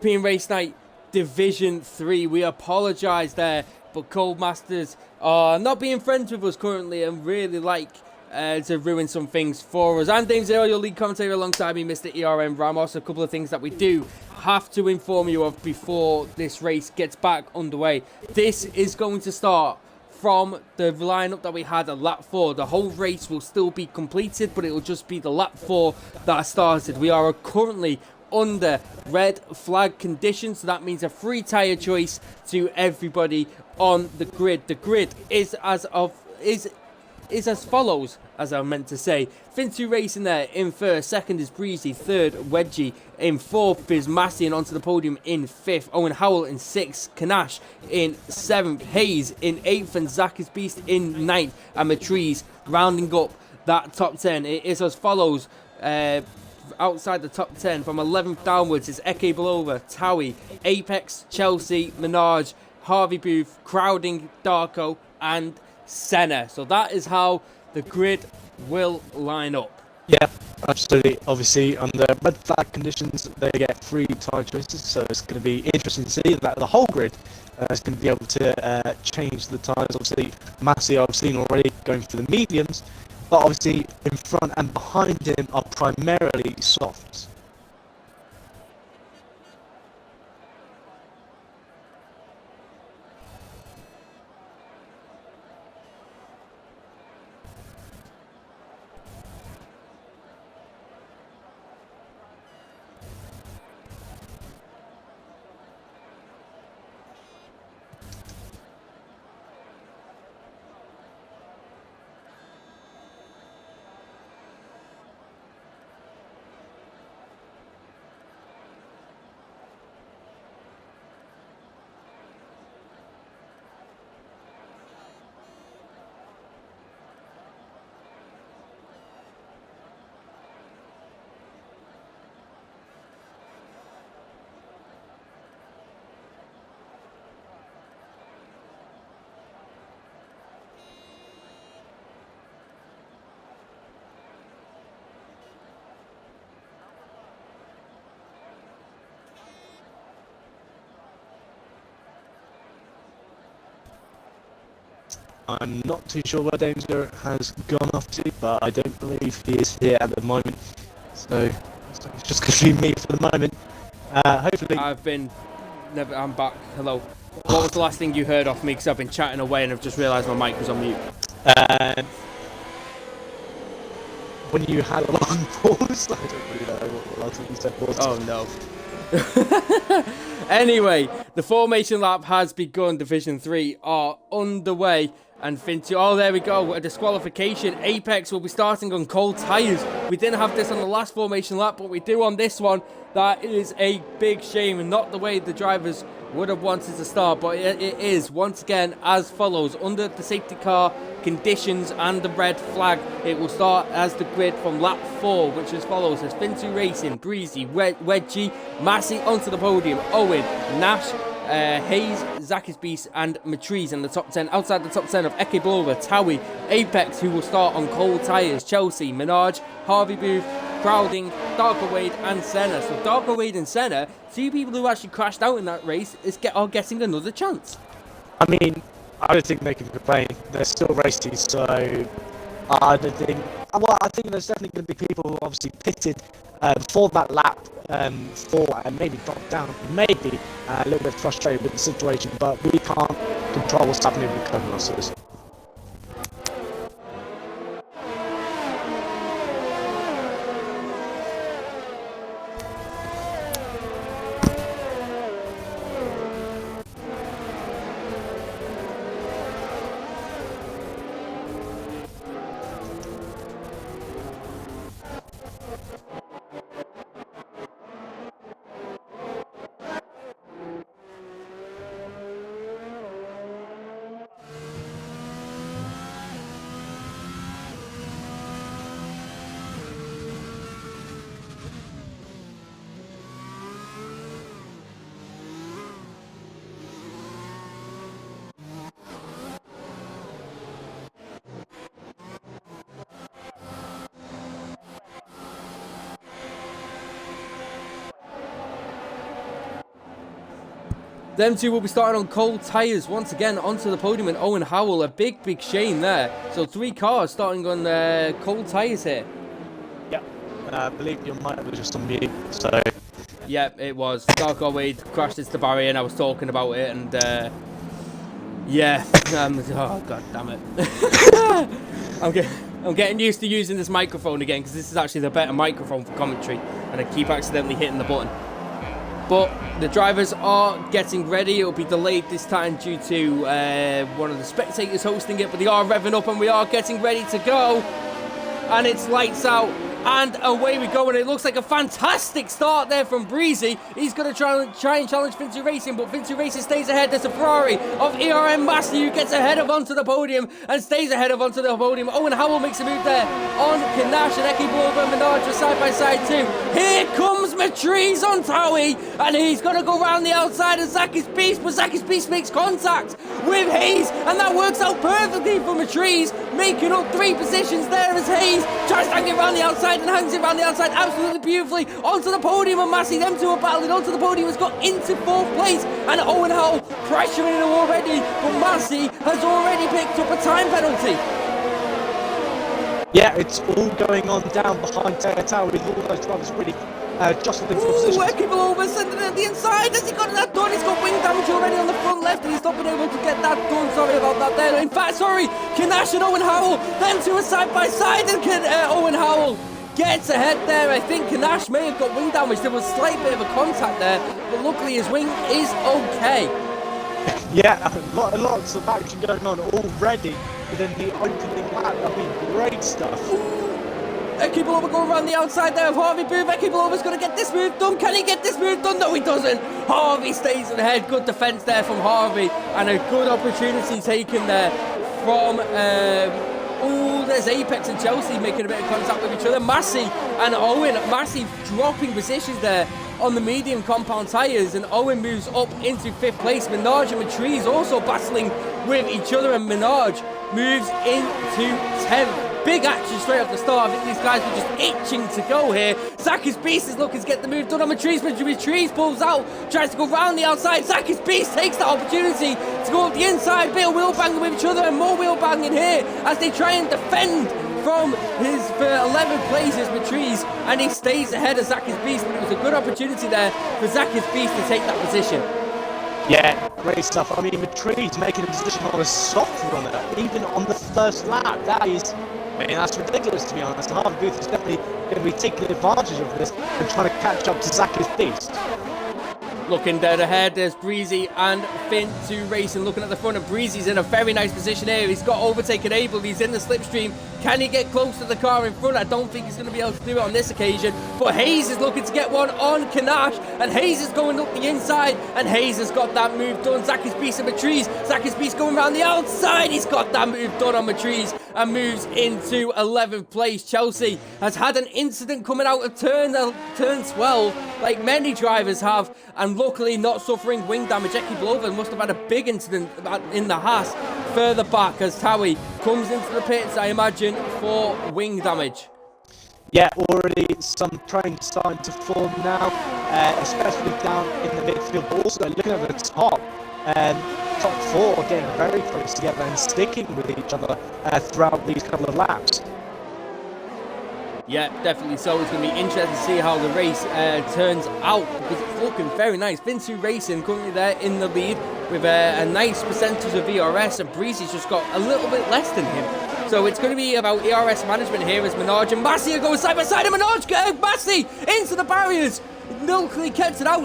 European Race Night Division 3. We apologise there, but Codemasters are not being friends with us currently and really like to ruin some things for us. I'm Dame Zero, your lead commentator, alongside me, Mr. ERN Ramos. A couple of things that we do have to inform you of before this race gets back underway. This is going to start from the lineup that we had at lap 4. The whole race will still be completed, but it will just be the lap 4 that started. We are currently under red flag conditions, so that means a free tyre choice to everybody on the grid. The grid is as follows, as I meant to say. Fintu Racing there in first, second is Breezy, third Wedgie, in fourth is Massey, and onto the podium in fifth. Owen Howell in sixth, Kanash in seventh, Hayes in eighth, and Zach is Beast in ninth, and Matrice rounding up that top 10. It is as follows. Outside the top 10 from 11th downwards is Eke Belova, Towie, Apex, Chelsea, Minaj, Harvey Booth, Crowding, Darko, and Senna. So that is how the grid will line up. Yeah, absolutely. Obviously, under red flag conditions, they get free tyre choices, so it's going to be interesting to see that the whole grid is going to be able to change the tyres. Obviously, Massey I've seen already going for the mediums, but obviously in front and behind him are primarily softs. I'm not too sure where Danger has gone off to, but I don't believe he is here at the moment. So it's just going to be me for the moment. Hopefully. I'm back. Hello. What was the last thing you heard off me? Because I've been chatting away and I've just realised my mic was on mute. When you had a long pause, I don't really know what the last thing you said was. Oh no. Anyway, the formation lap has begun. Division 3 are underway. And Fintu, oh there we go, a disqualification. Apex will be starting on cold tyres. We didn't have this on the last formation lap, but we do on this one. That is a big shame, and not the way the drivers would have wanted to start, but it is once again as follows. Under the safety car conditions and the red flag, it will start as the grid from lap 4, which as follows: as Fintu Racing, Breezy, Wedgie, Massey onto the podium, Owen, Nash, Hayes, Zakis Beast, and Matrice in the top 10. Outside the top 10 of Eke Blora, Towie, Apex, who will start on cold tyres, Chelsea, Minaj, Harvey Booth, Crowding, Darko Wade, and Senna. So Darko Wade and Senna, two people who actually crashed out in that race, are getting another chance. I mean, I don't think they can complain. They're still races, so I don't think. Well, I think there's definitely going to be people who obviously pitted for that lap, and maybe dropped down, maybe a little bit frustrated with the situation, but we can't control what's happening with Codemasters. Them two will be starting on cold tyres once again onto the podium, and Owen Howell, a big shame there. So 3 cars starting on cold tyres here. Yeah, I believe your mic was just on mute, so... Yeah, it was. Darko Wade crashed into the barrier and I was talking about it, and yeah, oh god damn it. I'm getting used to using this microphone again, because this is actually the better microphone for commentary, and I keep accidentally hitting the button. But the drivers are getting ready. It'll be delayed this time due to one of the spectators hosting it, but they are revving up and we are getting ready to go. And it's lights out and away we go, and it looks like a fantastic start there from Breezy. He's going to try and challenge Vinci Racing, but Vinci Racing stays ahead. There's a Ferrari of ERN Massey who gets ahead of onto the podium and stays ahead of onto the podium. Owen Howell makes a move there on Kanash, and Eki Blover and Menard are side by side too. Here comes Matrice on Towie, and he's going to go round the outside of Zaki's Beast, but Zaki's Beast makes contact with Hayes, and that works out perfectly for Matrice, making up 3 positions there as Hayes tries to hang it around the outside and hangs it around the outside absolutely beautifully onto the podium, and Massey, them two are battling onto the podium, has got into 4th place, and Owen Howell pressuring him already, but Massey has already picked up a time penalty. Yeah, it's all going on down behind Taylor Tower with all those drivers really jostling for position. Working over, sending it at the inside. Has he got that done? He's got wing damage already on the front left, and he's not been able to get that done. Sorry about that there. In fact, sorry, Kanash and Owen Howell, them two are side by side, and Owen Howell gets ahead there. I think Kanash may have got wing damage. There was a slight bit of a contact there, but luckily his wing is okay. Yeah, lots of action going on already within the opening lap. I mean, great stuff. Eki Blover going around the outside there of Harvey Booth. Eki Blover's going to get this move done. Can he get this move done? No, he doesn't. Harvey stays ahead. Good defence there from Harvey, and a good opportunity taken there from... there's Apex and Chelsea making a bit of contact with each other. Massey and Owen. Massey dropping positions there on the medium compound tyres, and Owen moves up into 5th place. Minaj and Matrice also battling with each other, and Minaj moves into 10th. Big action straight off the start. I think these guys were just itching to go here. Zakis Beast is looking to get the move done on Matrice, but Matrice pulls out, tries to go round the outside. Zakis Beast takes that opportunity to go up the inside. Bit of wheel banging with each other, and more wheel banging here as they try and defend from his 11th place is Matrice, and he stays ahead of Zakis Beast, but it was a good opportunity there for Zakis Beast to take that position. Yeah, great stuff. I mean, Matrice making a position on a soft runner, even on the first lap. That's ridiculous, to be honest. Harvey Booth is definitely going to be taking advantage of this and trying to catch up to Zakis Beast. Looking dead ahead, there's Breezy and Finn 2 Racing. Looking at the front, of Breezy's in a very nice position here. He's got overtake enabled. He's in the slipstream. Can he get close to the car in front? I don't think he's going to be able to do it on this occasion. But Hayes is looking to get one on Kanash, and Hayes is going up the inside, and Hayes has got that move done. Zakis Beast and Matrice. Zakis Beast going around the outside. He's got that move done on Matrice and moves into 11th place. Chelsea has had an incident coming out of turn 12, like many drivers have, and luckily not suffering wing damage. Eki Blover must have had a big incident in the Haas further back as Towie comes into the pits, I imagine, for wing damage. Yeah, already some trains starting to form now, especially down in the midfield, but also looking at the top. Top 4 getting very close together and sticking with each other throughout these couple of laps. Yeah, definitely so. It's going to be interesting to see how the race turns out, because it's looking very nice. Vinci Racing currently there in the lead with a nice percentage of ERS, and Breezy's just got a little bit less than him. So it's going to be about ERS management here as Minaj and Massey are going side by side, and Massey into the barriers. Milkley kept it out,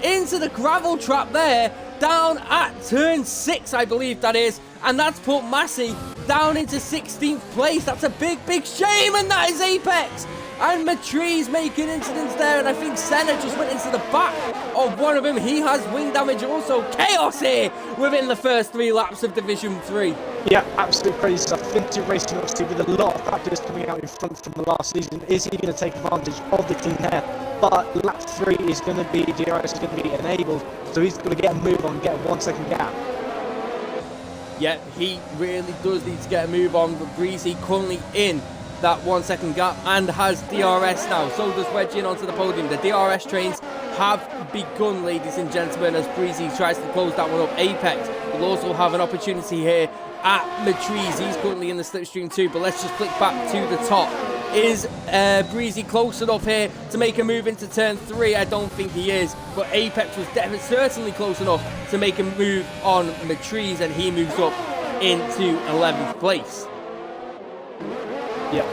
into the gravel trap there, down at turn 6, I believe that is, and that's put Massey down into 16th place. That's a big shame, and that is Apex. And Matrice making incidents there, and I think Senna just went into the back of one of them. He has wing damage also. Chaos here within the first 3 laps of Division 3. Yeah, absolute crazy stuff. Vinci Racing, obviously, with a lot of practice coming out in front from the last season. Is he going to take advantage of the clean air? But lap 3 is going to be, DRS is going to be enabled, so he's going to get a move on, get a 1 second gap. Yeah, he really does need to get a move on, but Breezy currently in that 1 second gap and has DRS now. So does Wedgie in onto the podium. The DRS trains have begun, ladies and gentlemen, as Breezy tries to close that one up. Apex will also have an opportunity here at Matriz. He's currently in the slipstream too, but let's just flick back to the top. Is Breezy close enough here to make a move into turn 3? I don't think he is, but Apex was certainly close enough to make a move on Matriz, and he moves up into 11th place. Yeah,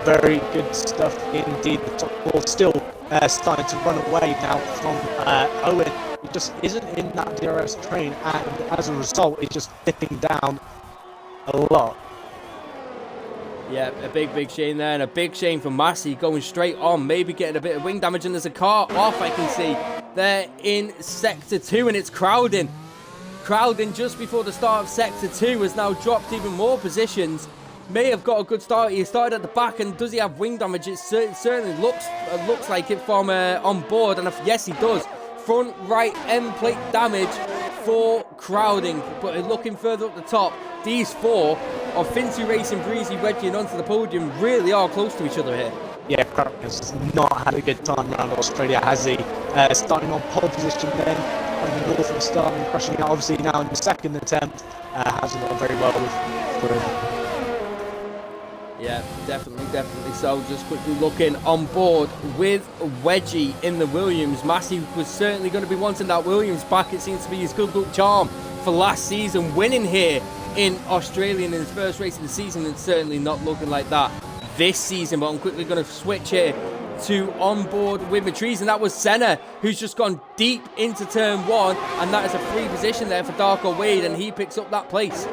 very good stuff indeed. The top four still starting to run away now from Owen. He just isn't in that DRS train, and as a result, he's just dipping down a lot. Yeah, a big shame there, and a big shame for Massey going straight on, maybe getting a bit of wing damage, and there's a car off, I can see. They're in Sector 2, and it's Crowdin. Crowdin, just before the start of Sector 2, has now dropped even more positions. May have got a good start. He started at the back, and does he have wing damage? It certainly looks like it from on board, and yes, he does. Front right end plate damage for Crowding, but looking further up the top, these four of Fintu Racing, Breezy, Wedgie, and onto the podium really are close to each other here. Yeah, Crowding has not had a good time around Australia, has he? Starting on pole position then, on the northern start and crashing out obviously now in the second attempt. Hasn't gone very well for him. Yeah, definitely so. Just quickly looking on board with Wedgie in the Williams. Massey was certainly going to be wanting that Williams back. It seems to be his good luck charm for last season, winning here in Australia in his first race of the season. It's certainly not looking like that this season, but I'm quickly going to switch here to on board with Matriz, and that was Senna, who's just gone deep into turn 1, and that is a free position there for Darko Wade, and he picks up that place.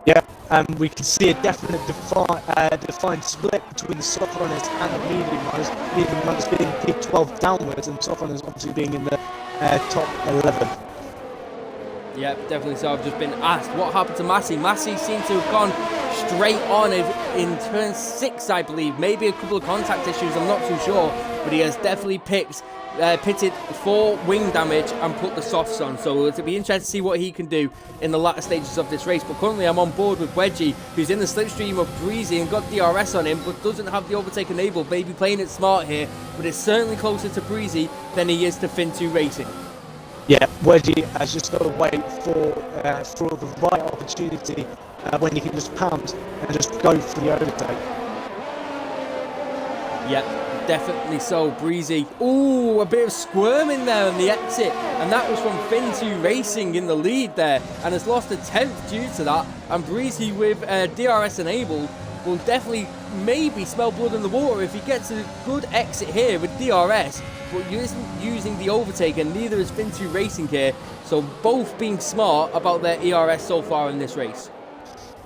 Yeah, and we can see a definite defined split between the soft runners and the medium runners. Medium runners being P12 downwards, and soft runners obviously being in the top 11. Yeah, definitely so. I've just been asked what happened to Massey. Massey seemed to have gone straight on in turn 6, I believe. Maybe a couple of contact issues, I'm not too sure. But he has definitely pitted for wing damage and put the softs on. So it'll be interesting to see what he can do in the latter stages of this race. But currently I'm on board with Wedgie, who's in the slipstream of Breezy and got DRS on him, but doesn't have the overtake enabled. Maybe playing it smart here, but it's certainly closer to Breezy than he is to Fintu Racing. Yeah, Wedgie has just got to wait for the right opportunity when he can just pound and just go for the overtake. Yep, definitely so. Breezy. Ooh, a bit of squirming there on the exit, and that was from Fintu Racing in the lead there, and has lost a 10th due to that. And Breezy with DRS enabled will definitely maybe smell blood in the water if he gets a good exit here with DRS, but using the overtake, and neither is Fintu Racing here, so both being smart about their ERS so far in this race.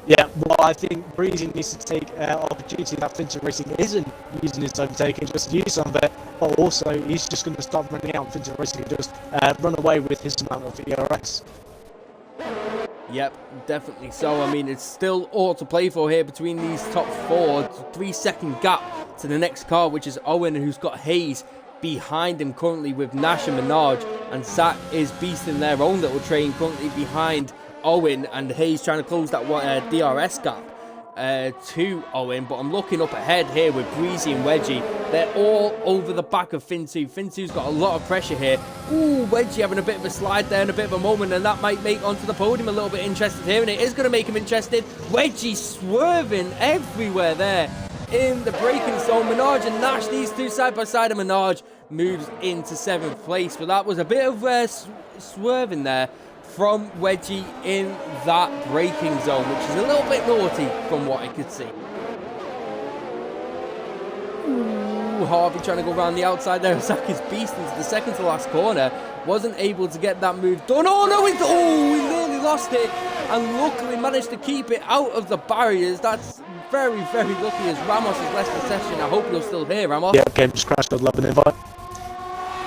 Yeah, well, I think Breezy needs to take opportunity that Fintu Racing isn't using his overtake and just use some of it, but also he's just going to start running out Fintu Racing and just run away with his amount of ERS. Yep, definitely so. I mean, it's still all to play for here between these top 4. 3-second gap to the next car, which is Owen, who's got Hayes behind him currently with Nash and Minaj, and Zach is beasting their own little train currently behind Owen, and Hayes trying to close that DRS gap to Owen. But I'm looking up ahead here with Breezy and Wedgie. They're all over the back of Fintu. Fintu's got a lot of pressure here. Ooh, Wedgie having a bit of a slide there and a bit of a moment, and that might make onto the podium a little bit interested here, and it is going to make him interested. Wedgie swerving everywhere there in the braking zone. Minaj and Nash, these two side by side, and Minaj moves into 7th place. But that was a bit of swerving there from Wedgie in that braking zone, which is a little bit naughty from what I could see. Ooh, Harvey trying to go around the outside there. Zach is beast into the second to last corner. Wasn't able to get that move done. Oh no, he nearly lost it, and luckily managed to keep it out of the barriers. That's very lucky, as Ramos has left the session. I hope you're still here, Ramos. Yeah, game just crashed. I'd love an invite.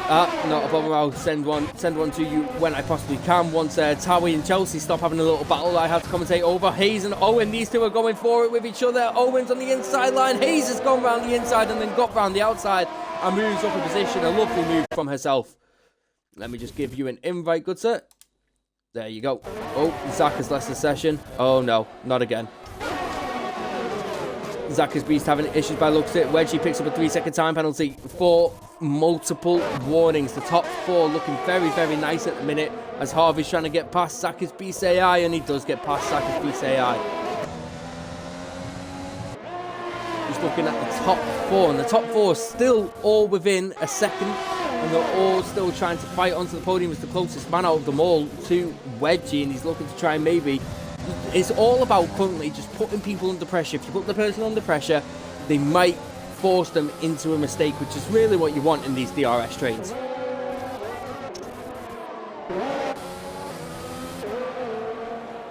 Not a problem. I'll send one to you when I possibly can. Once Towie and Chelsea stop having a little battle I have to commentate over. Hayes and Owen, these two are going for it with each other. Owen's on the inside line. Hayes has gone round the inside and then got round the outside and moves up a position. A lovely move from herself. Let me just give you an invite, good sir. There you go. Oh, Zach has left the session. Oh no, not again. Zach's Beast having issues by the looks of it. Wedgie picks up a 3-second time penalty for multiple warnings. The top 4 looking very, very nice at the minute as Harvey's trying to get past Zach's Beast AI, and he does get past Zach's Beast AI. Just looking at the top 4, and the top 4 are still all within a second, and they're all still trying to fight onto the podium as the closest man out of them all to Wedgie, and he's looking to try and maybe... It's all about currently just putting people under pressure. If you put the person under pressure, they might force them into a mistake, which is really what you want in these DRS trains.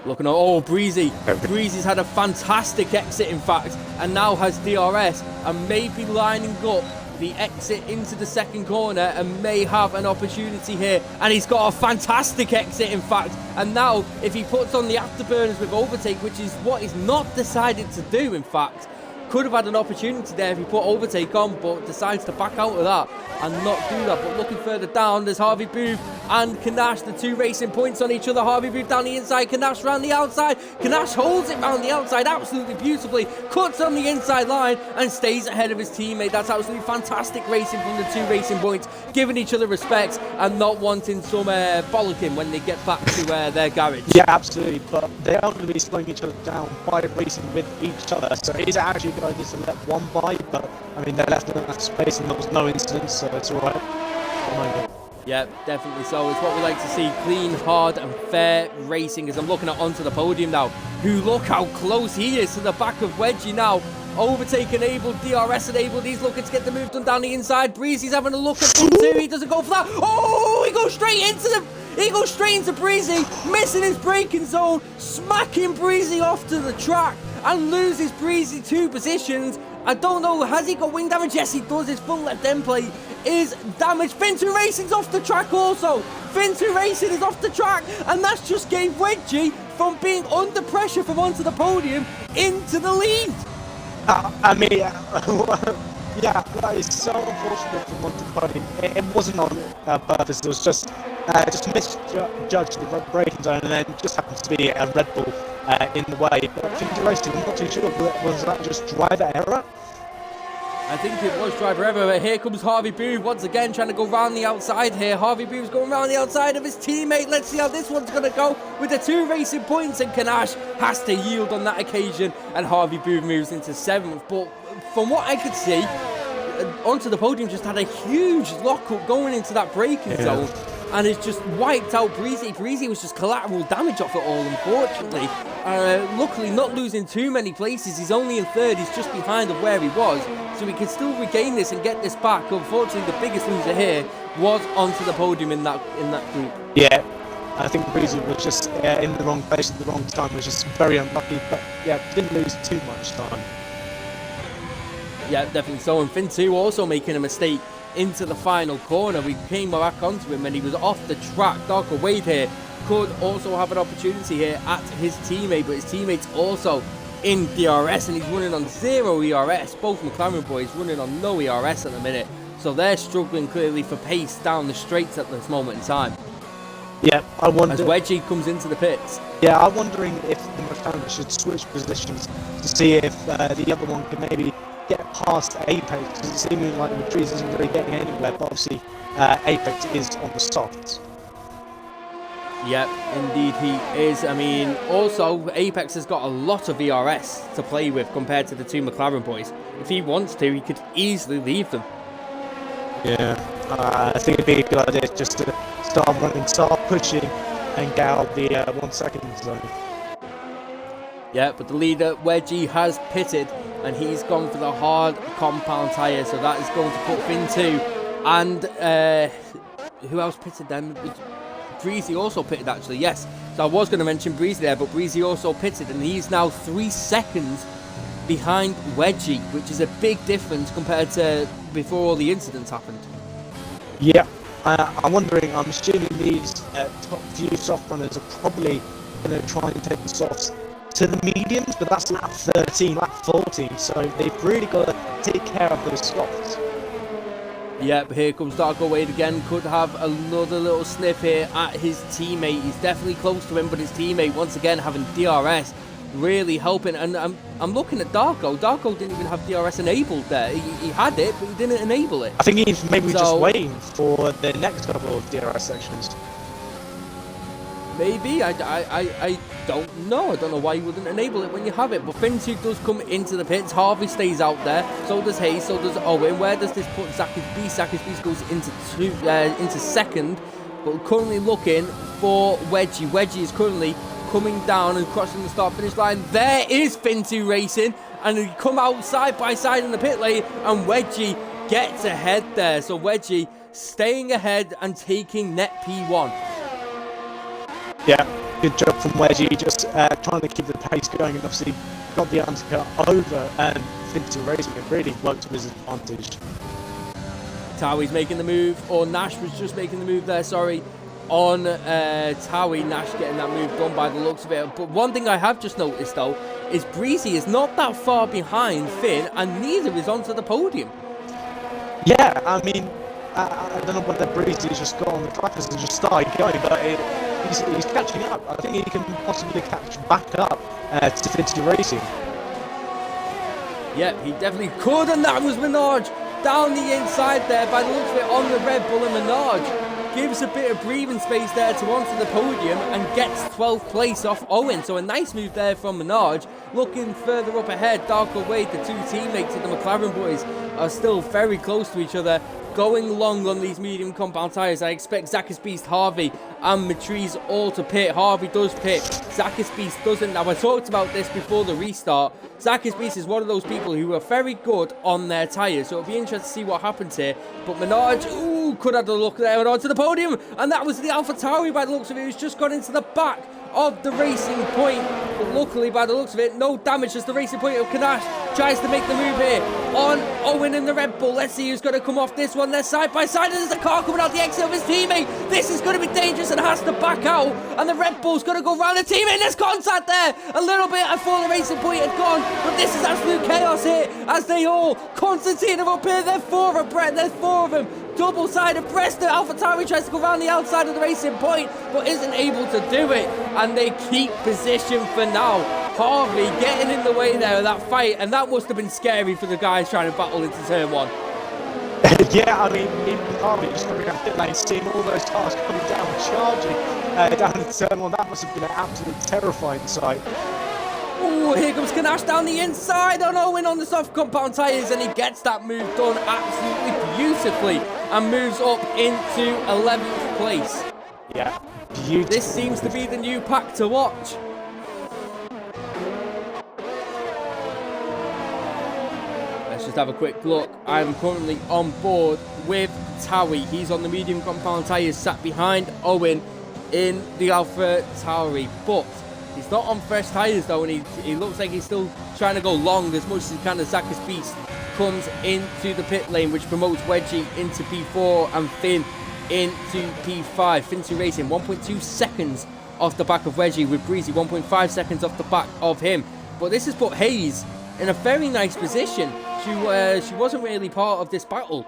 Looking at, oh, Breezy. Breezy's had a fantastic exit, in fact, and now has DRS and may be lining up the exit into the second corner and may have an opportunity here. And he's got a fantastic exit, in fact. And now, if he puts on the afterburners with overtake, which is what he's not decided to do, in fact, could have had an opportunity there if he put overtake on, but decides to back out of that and not do that. But looking further down, there's Harvey Booth and Kanash, the 2 racing points on each other. Harvey Booth down the inside, Kanash round the outside. Kanash holds it round the outside absolutely beautifully, cuts on the inside line and stays ahead of his teammate. That's absolutely fantastic racing from the 2 racing points, giving each other respect and not wanting some bollocking when they get back to their garage. Yeah, absolutely, but they are going to be slowing each other down by racing with each other, so it is actually a good idea to let one by, but I mean, they left enough space and there was no incidents, so it's alright. Yeah, definitely so. It's what we like to see. Clean, hard and fair racing as I'm looking at onto the podium now. Who, look how close he is to the back of Wedgie now. Overtake enabled, DRS enabled. He's looking to get the move done down the inside. Breezy's having a look at him too. He doesn't go for that. Oh, he goes straight into Breezy, missing his braking zone, smacking Breezy off to the track and loses Breezy 2 positions. I don't know, has he got wing damage? Yes, he does. His front left end plate is damaged. Fin2 Racing's off the track also. Fin2 Racing is off the track, and that's just gave Wedgie from being under pressure from onto the podium into the lead. I mean, yeah, that is so unfortunate for Monte. It wasn't on purpose. It was just misjudged the braking zone, and then just happens to be a Red Bull in the way. But Fin2 Racing, I'm not too sure. Was that just driver error? I think it was driver error, but here comes Harvey Booth once again trying to go round the outside here. Harvey Booth's going round the outside of his teammate. Let's see how this one's going to go with the 2 racing points, and Kanash has to yield on that occasion, and Harvey Booth moves into 7th. But from what I could see, onto the podium just had a huge lock-up going into that braking zone, and it's just wiped out Breezy. Breezy was just collateral damage off it all, unfortunately. Luckily, not losing too many places. He's only in 3rd. He's just behind of where he was, so he can still regain this and get this back. Unfortunately, the biggest loser here was onto the podium in that group. Yeah, I think Breezy was just in the wrong place at the wrong time. Was just very unlucky, but yeah, didn't lose too much time. Yeah, definitely so. And Fin2 also making a mistake into the final corner. We came back onto him and he was off the track. Darko Wade here could also have an opportunity here at his teammate, but his teammate's also in DRS and he's running on 0 ERS. Both McLaren boys running on no ERS at the minute, so they're struggling clearly for pace down the straights at this moment in time. Yeah, I wonder... As Wedgie comes into the pits. Yeah, I'm wondering if the McLaren should switch positions to see if the other one can maybe get past Apex, because it's seeming like the trees isn't really getting anywhere, but obviously Apex is on the softs. Yep, indeed he is. I mean, also, Apex has got a lot of ERS to play with compared to the 2 McLaren boys. If he wants to, he could easily leave them. Yeah, I think it'd be a good idea just to start running, start pushing, and get out the 1 second zone. Yeah, but the leader, Wedgie, has pitted, and he's gone for the hard compound tyre, so that is going to put Fin2 and who else pitted then? Breezy also pitted, actually, yes. So I was going to mention Breezy there, but Breezy also pitted, and he's now 3 seconds behind Wedgie, which is a big difference compared to before all the incidents happened. Yeah, I'm assuming these top few soft runners are probably going to try and take the softs to the mediums, but that's lap 13, lap 14, so they've really got to take care of those softs. Yep, here comes Darko Wade again. Could have another little sniff here at his teammate. He's definitely close to him, but his teammate once again having DRS really helping. And I'm looking at Darko. Darko didn't even have DRS enabled there. He had it, but he didn't enable it. I think he's maybe So- just waiting for the next couple of DRS sections. Maybe, I don't know. I don't know why you wouldn't enable it when you have it. But Fintu does come into the pits. Harvey stays out there. So does Hayes. So does Owen. Where does this put Zach's Beast? Zach's Beast goes into second. But currently looking for Wedgie. Wedgie is currently coming down and crossing the start-finish line. There is Fintu Racing. And they come out side by side in the pit lane. And Wedgie gets ahead there. So Wedgie staying ahead and taking net P1. Yeah, good job from Wedgie, just trying to keep the pace going, and obviously got the undercut over Fintu Racing and really worked to his advantage. Towie's making the move, or Nash was just making the move there, sorry, on Towie. Nash getting that move done by the looks of it. But one thing I have just noticed though, is Breezy is not that far behind Finn, and neither is onto the podium. Yeah, I mean, I don't know whether Breezy's just got on the trackers and just started going, but he's catching up. I think he can possibly catch back up to Fintu Racing. Yep, he definitely could, and that was Minaj down the inside there by the looks of it on the Red Bull, and Minaj gives a bit of breathing space there to onto the podium and gets 12th place off Owen. So a nice move there from Minaj. Looking further up ahead, Darko Wade, the two teammates of the McLaren boys, are still very close to each other, going long on these medium compound tyres. I expect Zach's Beast, Harvey and Matrice all to pit. Harvey does pit, Zach's Beast doesn't. Now I talked about this before the restart. Zach's Beast is one of those people who are very good on their tyres, so it'll be interesting to see what happens here. But Minaj, ooh, could have the look there and onto the podium, and that was the AlphaTauri by the looks of it, who's just gone into the back of the Racing Point. But luckily, by the looks of it, no damage as the Racing Point of Kanash tries to make the move here on Owen in the Red Bull. Let's see who's going to come off this one. They're side by side, and there's a car coming out the exit of his teammate. This is going to be dangerous and has to back out, and the Red Bull's going to go round the teammate. There's contact there a little bit. I thought the Racing Point had gone, but this is absolute chaos here as they all, Constantine are up here. There's four of them. Double-sided press. The AlphaTauri tries to go around the outside of the Racing Point, but isn't able to do it, and they keep position for now. Harvey getting in the way there of that fight, and that must have been scary for the guys trying to battle into turn one. Yeah, I mean, even Harvey just coming down pit lane, seeing all those cars coming down, charging down into turn one, that must have been an absolutely terrifying sight. Oh, here comes Kanash down the inside on Owen on the soft compound tyres, and he gets that move done absolutely beautifully and moves up into 11th place. Yeah, beautiful. This seems to be the new pack to watch. Let's just have a quick look. I'm currently on board with Towie. He's on the medium compound tyres, sat behind Owen in the AlphaTauri, but he's not on fresh tyres though, and he looks like he's still trying to go long as much as he can. As Zach's Beast comes into the pit lane, which promotes Wedgie into P4 and Finn into P5. Fintu Racing 1.2 seconds off the back of Wedgie, with Breezy 1.5 seconds off the back of him. But this has put Hayes in a very nice position. She wasn't really part of this battle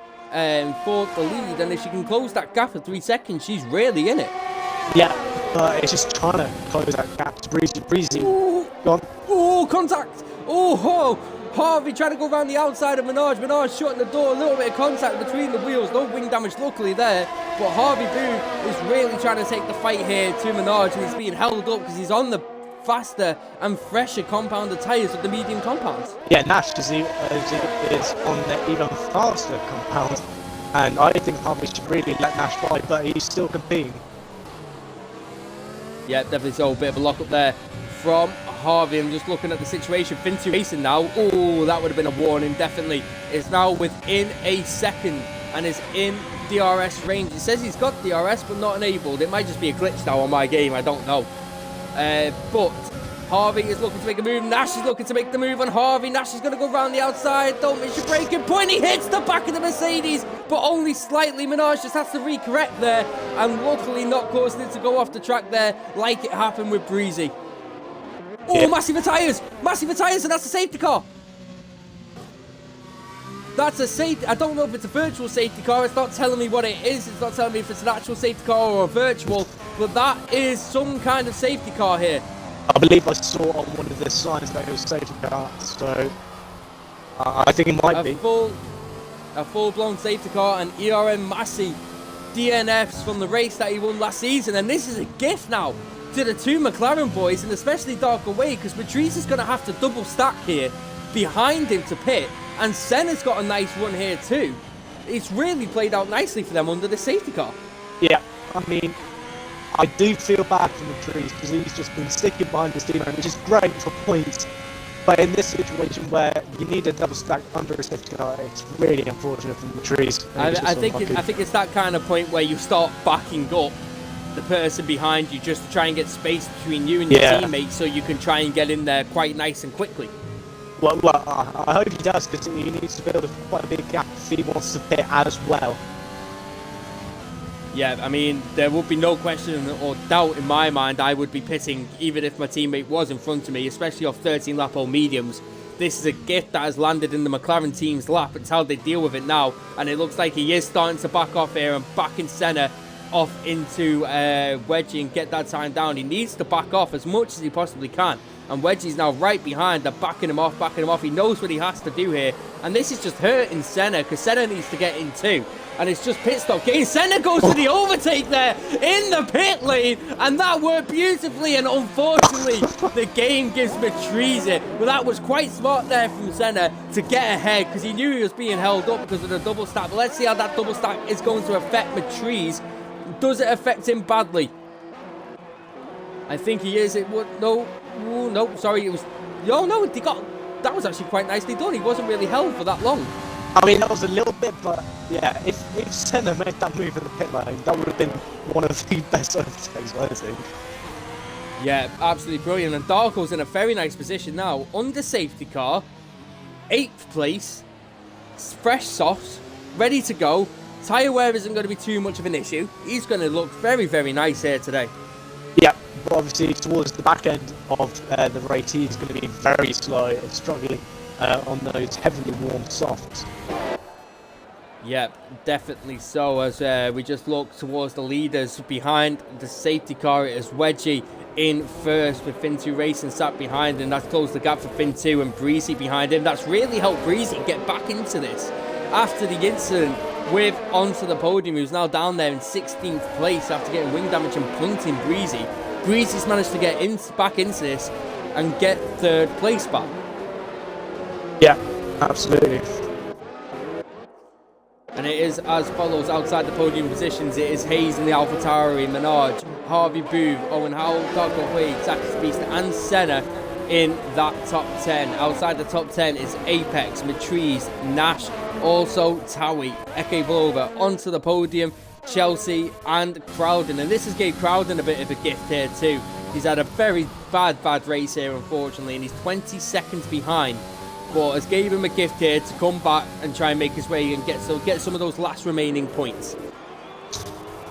for the lead, and if she can close that gap of 3 seconds, she's really in it. Yeah, but it's just trying to close that gap to Breezy. Breezy, gone. Oh, contact! Oh, Harvey trying to go around the outside of Minaj. Minaj shutting the door, a little bit of contact between the wheels. No wing damage, luckily, there. But Harvey Boo is really trying to take the fight here to Minaj, and he's being held up because he's on the faster and fresher compounded tyres of the medium compounds. Yeah, Nash is on the even faster compound, and I think Harvey should really let Nash fly, but he's still competing. Yeah, definitely so. A bit of a lock up there from Harvey. I'm just looking at the situation. Fintu Racing now. Oh, that would have been a warning, definitely. Is now within a second and is in DRS range. It says he's got DRS, but not enabled. It might just be a glitch now on my game. I don't know. But Harvey is looking to make a move. Nash is looking to make the move on Harvey. Nash is going to go around the outside. Don't miss your breaking point. He hits the back of the Mercedes, but only slightly. Minaj just has to recorrect there, and luckily not causing it to go off the track there like it happened with Breezy. Oh, yeah. Massive tyres, and that's a safety car. That's a safety. I don't know if it's a virtual safety car. It's not telling me what it is. It's not telling me if it's an actual safety car or a virtual, but that is some kind of safety car here. I believe I saw on one of the signs that it was safety car, so I think it might be. A full-blown safety car, and ERN Massey DNFs from the race that he won last season, and this is a gift now to the two McLaren boys, and especially Dark Away, because Patrice is going to have to double stack here behind him to pit, and Senna's got a nice run here too. It's really played out nicely for them under the safety car. Yeah, I mean, I do feel bad for Patrice because he's just been sticking behind his teammate, which is great for points. But in this situation where you need a double stack under a safety car, it's really unfortunate for Patrice. I think it's that kind of point where you start backing up the person behind you just to try and get space between you and your teammates, so you can try and get in there quite nice and quickly. Well, I hope he does, because he needs to build quite a big gap if he wants to pit as well. Yeah, I mean, there would be no question or doubt in my mind I would be pitting even if my teammate was in front of me, especially off 13 lap old mediums. This is a gift that has landed in the McLaren team's lap. It's how they deal with it now, and it looks like he is starting to back off here and backing Senna off into Wedgie and get that time down. He needs to back off as much as he possibly can, and Wedgie's now right behind. They're backing him off. He knows what he has to do here, and this is just hurting Senna because Senna needs to get in too. And it's just pit stop gain. Senna goes to the overtake there in the pit lane, and that worked beautifully, and unfortunately the game gives Patrice it. But that was quite smart there from Senna to get ahead, because he knew he was being held up because of the double stack. But let's see how that double stack is going to affect Patrice. Does it affect him badly? I think he is. It would no, sorry, it was. Oh no, that was actually quite nicely done. He wasn't really held for that long. I mean, that was a little bit, but yeah, if Senna made that move in the pit lane, that would have been one of the best overtakes, I think. Yeah, absolutely brilliant. And Darko's in a very nice position now. Under safety car, 8th place, fresh softs, ready to go. Tyre wear isn't going to be too much of an issue. He's going to look very, very nice here today. Yeah, but obviously towards the back end of the race, he's going to be very slow and struggling on those heavily warm softs. Yep, definitely so. As we just look towards the leaders behind the safety car, it is Wedgie in first with Fin2 Racing sat behind him. That's closed the gap for Fin2 and Breezy behind him. That's really helped Breezy get back into this after the incident with Onto the Podium, who's now down there in 16th place after getting wing damage and punting Breezy. Breezy's managed to get back into this and get 3rd place back. Yeah, absolutely. And it is as follows outside the podium positions. It is Hayes in the AlphaTauri, Minaj, Harvey Booth, Owen Howell, Dr. Wade, Zach Beast and Senna in that top 10. Outside the top 10 is Apex, Matrice, Nash, also Towie, Eke Blover. Onto the podium, Chelsea and Crowden. And this has gave Crowden a bit of a gift here too. He's had a very bad race here, unfortunately, and he's 20 seconds behind. But has gave him a gift here to come back and try and make his way and get some of those last remaining points.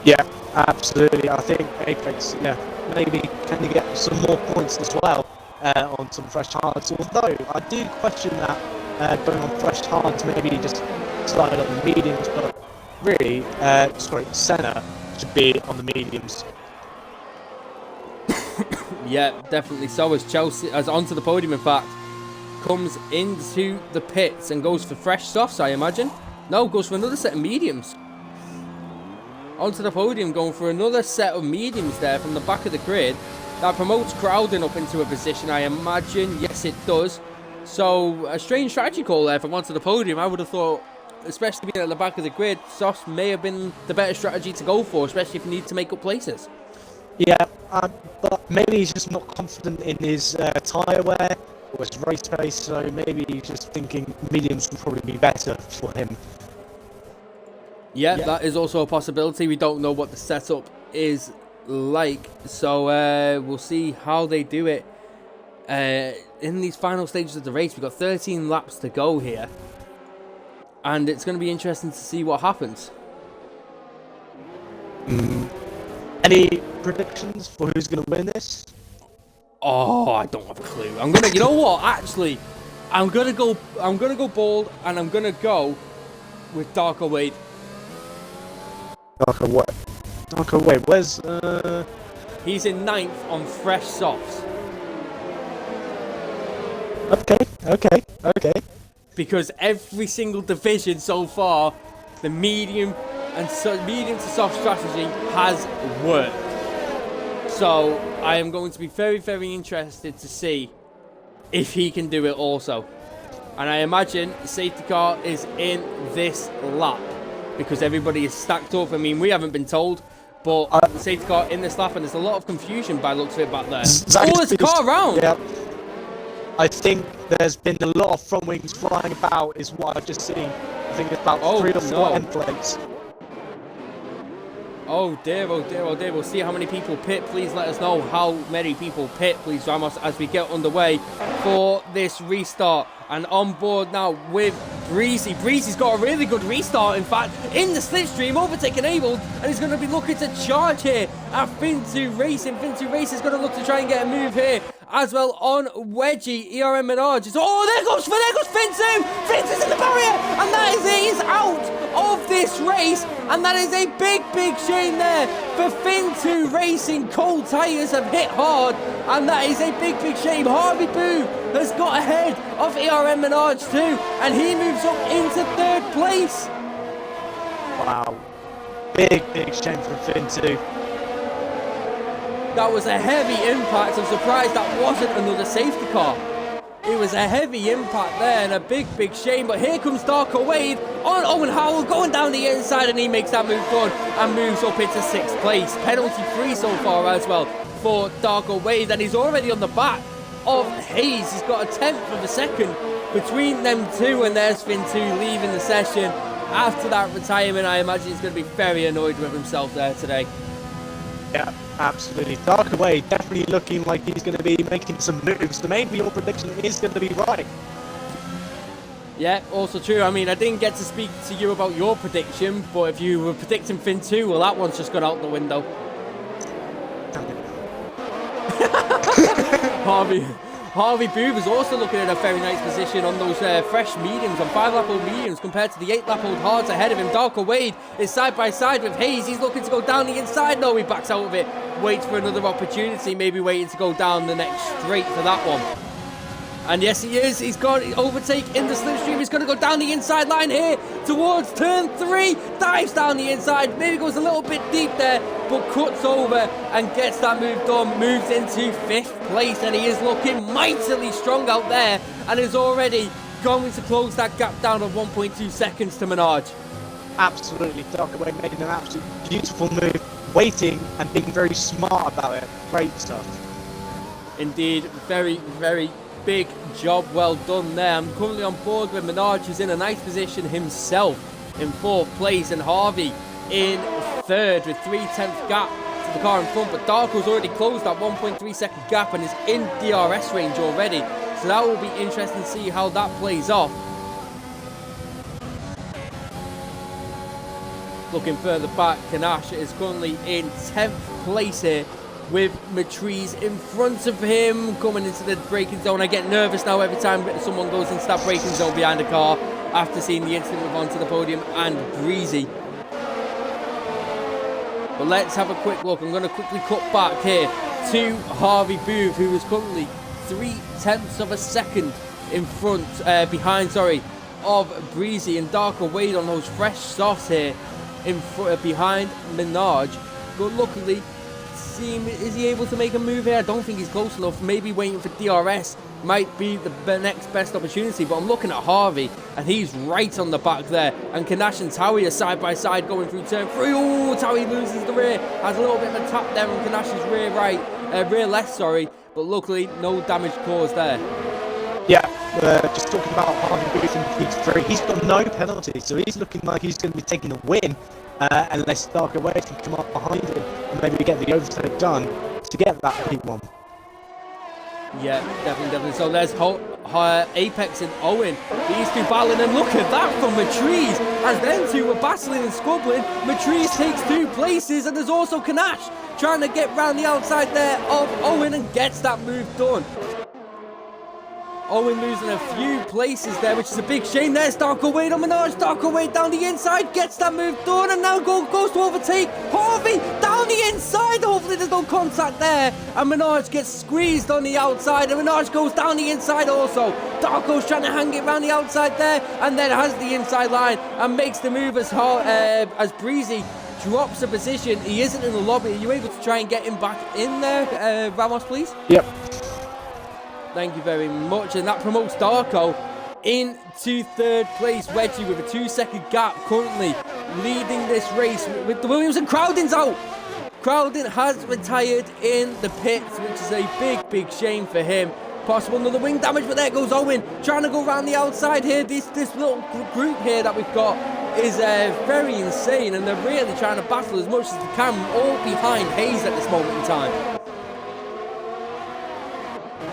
Yeah, absolutely. I think Apex, maybe can get some more points as well on some fresh hards. Although I do question that going on fresh hards, maybe just slide on the mediums. But really, Senna should be on the mediums. Yeah, definitely so. As Chelsea, as onto the podium, in fact, comes into the pits and goes for fresh softs, I imagine. No, goes for another set of mediums. Onto the podium, going for another set of mediums there from the back of the grid. That promotes Crowden up into a position, I imagine. Yes, it does. So, a strange strategy call there from onto the podium. I would have thought, especially being at the back of the grid, softs may have been the better strategy to go for, especially if you need to make up places. Yeah, but maybe he's just not confident in his tyre wear or his race pace, so maybe he's just thinking mediums would probably be better for him. Yeah, that is also a possibility. We don't know what the setup is like, so we'll see how they do it in these final stages of the race. We've got 13 laps to go here, and it's going to be interesting to see what happens. Any predictions for who's going to win this? Oh, I don't have a clue. You know what? Actually, I'm gonna go bold, and I'm gonna go with Darker Wade. Darker Wade. Where's He's in 9th on fresh softs. Okay. Because every single division so far, the medium to soft strategy has worked. So I am going to be very, very interested to see if he can do it also. And I imagine safety car is in this lap because everybody is stacked up. I mean, we haven't been told, but the safety car in this lap, and there's a lot of confusion by the looks of it back there. Oh, there's a car around! Yeah. I think there's been a lot of front wings flying about, is what I've just seen. I think it's about 3 or 4 end plates. Oh dear, oh dear, oh dear. We'll see how many people pit. Please let us know how many people pit, please, Ramos, as we get underway for this restart. And on board now with Breezy. Breezy's got a really good restart, in fact, in the slipstream, overtake enabled, and he's going to be looking to charge here at Fin2 Racing. Fin2 Racing is going to look to try and get a move here as well on Wedgie. ERN Menard. Oh, there goes Fin2! Fin2's in the barrier, and that is it. He's out of this race, and that is a big, big shame there for Fin2 Racing. Cold tyres have hit hard, and that is a big, big shame. Harvey Boo has got ahead of ERN Menard too, and he moves up into 3rd place. Wow. Big, big shame for Fin2. That was a heavy impact. I'm surprised that wasn't another safety car. It was a heavy impact there and a big, big shame. But here comes Darko Wade on Owen Howell going down the inside, and he makes that move good and moves up into 6th place. Penalty free so far as well for Darko Wade, and he's already on the back of Hayes. He's got a 10th of a second between them two, and there's Fin2 leaving the session. After that retirement, I imagine he's going to be very annoyed with himself there today. Yeah, absolutely. Darker Way definitely looking like he's going to be making some moves. So maybe your prediction is going to be right. Yeah, also true. I mean, I didn't get to speak to you about your prediction, but if you were predicting Fin2, well, that one's just gone out the window. Harvey Booth is also looking at a very nice position on those fresh mediums, on 5-lap-old mediums compared to the 8-lap-old hards ahead of him. Darko Wade is side by side with Hayes. He's looking to go down the inside. No, he backs out of it. Waits for another opportunity, maybe waiting to go down the next straight for that one. And yes, he is. He's got overtake in the slipstream. He's going to go down the inside line here towards turn 3. Dives down the inside. Maybe goes a little bit deep there, but cuts over and gets that move done. Moves into 5th place, and he is looking mightily strong out there and is already going to close that gap down of 1.2 seconds to Minaj. Absolutely. Darkaway making an absolute beautiful move, waiting and being very smart about it. Great stuff. Indeed, very, very big job well done there. I'm currently on board with Minaj, who's in a nice position himself in 4th place, and Harvey in 3rd with 3/10 gap to the car in front. But Darko's already closed that 1.3 second gap and is in DRS range already, so that will be interesting to see how that plays off. Looking further back, Kanash is currently in 10th place here, with Matrice in front of him, coming into the braking zone. I get nervous now every time someone goes into that braking zone behind a car after seeing the incident move on to the podium and Breezy. But let's have a quick look. I'm going to quickly cut back here to Harvey Booth, who is currently 3/10 of a second in front, behind of Breezy, and Darko Wade on those fresh softs here in front, behind Minaj. But luckily, is he able to make a move here? I don't think he's close enough. Maybe waiting for DRS might be the next best opportunity, but I'm looking at Harvey and he's right on the back there, and Kanash and Towie are side by side going through turn 3. Oh, Towie loses the rear, has a little bit of a tap there on Kanash's rear left, but luckily no damage caused there. Yeah, just talking about Harvey Booth in P3, he's got no penalty, so he's looking like he's going to be taking a win, unless Darker Way can come up behind him and maybe get the overtake done to get that P1. Yeah, definitely. So there's Apex and Owen. These two battling, and look at that from Matrice. As them two were battling and squabbling, Matrice takes 2 places, and there's also Kanash trying to get round the outside there of Owen and gets that move done. Owen losing a few places there, which is a big shame. There's Darko Wade on Minaj. Darko Wade down the inside, gets that move done, and now goes to overtake Harvey down the inside. Hopefully there's no contact there, and Minaj gets squeezed on the outside, and Minaj goes down the inside also. Darko's trying to hang it around the outside there, and then has the inside line, and makes the move as Breezy drops a position. He isn't in the lobby. Are you able to try and get him back in there, Ramos, please? Yep. Thank you very much, and that promotes Darko into third place. Wedgie with a 2-second gap currently leading this race with the Williams, and Crowdin's out. Crowdin has retired in the pits, which is a big shame for him. Possible another wing damage, but there goes Owen trying to go around the outside here. This little group here that we've got is very insane, and they're really trying to battle as much as they can, all behind Hayes at this moment in time.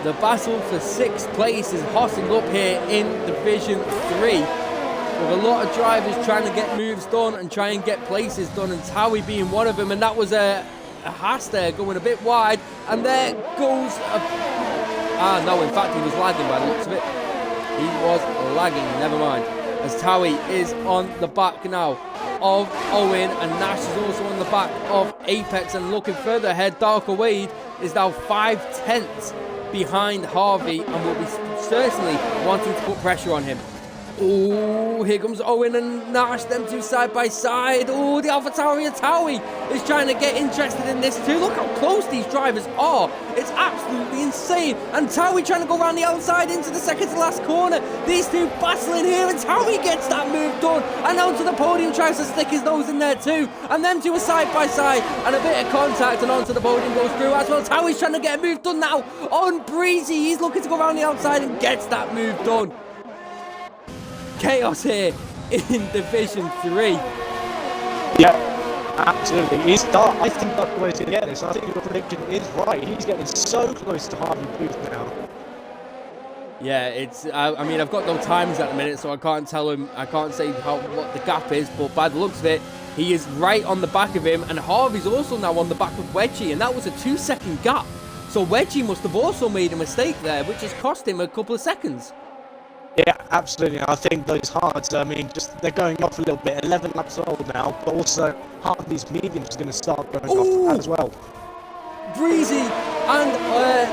The battle for 6th place is hotting up here in Division 3, with a lot of drivers trying to get moves done and try and get places done, and Towie being one of them. And that was a Haas there going a bit wide, and there goes no, in fact he was lagging by the looks of it. He was lagging, never mind, as Towie is on the back now of Owen, and Nash is also on the back of Apex. And looking further ahead, Darko Wade is now 5/10 behind Harvey, and will be certainly wanting to put pressure on him. Oh, here comes Owen and Nash, them two side by side. Oh, the AlphaTauri Towie is trying to get interested in this too. Look how close these drivers are. It's absolutely insane. And Towie trying to go around the outside into the second to last corner. These two battling here, and Towie gets that move done. And onto the podium, tries to stick his nose in there too. And them two are side by side, and a bit of contact, and onto the podium goes through as well. Towie's trying to get a move done now on Breezy. He's looking to go around the outside and gets that move done. Chaos here in Division 3. Yeah, absolutely. I think that's the way to get this. I think your prediction is right. He's getting so close to Harvey Booth now. Yeah, it's. I mean, I've got no times at the minute, so I can't tell him. I can't say what the gap is, but by the looks of it, he is right on the back of him, and Harvey's also now on the back of Wedgie, and that was a 2-second gap. So Wedgie must have also made a mistake there, which has cost him a couple of seconds. Yeah, absolutely. I think those hards, I mean, they're going off a little bit. 11 laps old now, but also Harvey's medium is going to start going off as well. Breezy, and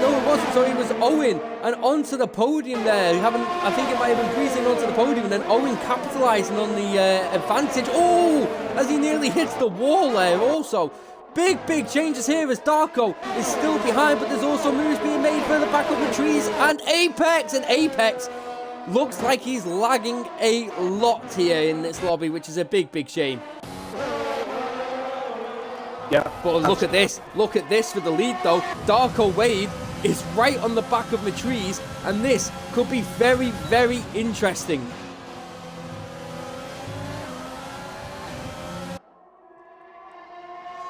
no, it wasn't. Sorry, it was Owen, and onto the podium there. I think it might have been Breezy onto the podium, and then Owen capitalising on the advantage. Oh, as he nearly hits the wall there. Also, big changes here as Darko is still behind, but there's also moves being made further back up the trees, and Apex looks like he's lagging a lot here in this lobby, which is a big shame. Yeah. But look at this for the lead though. Darko Wade is right on the back of Matriz, and this could be very interesting.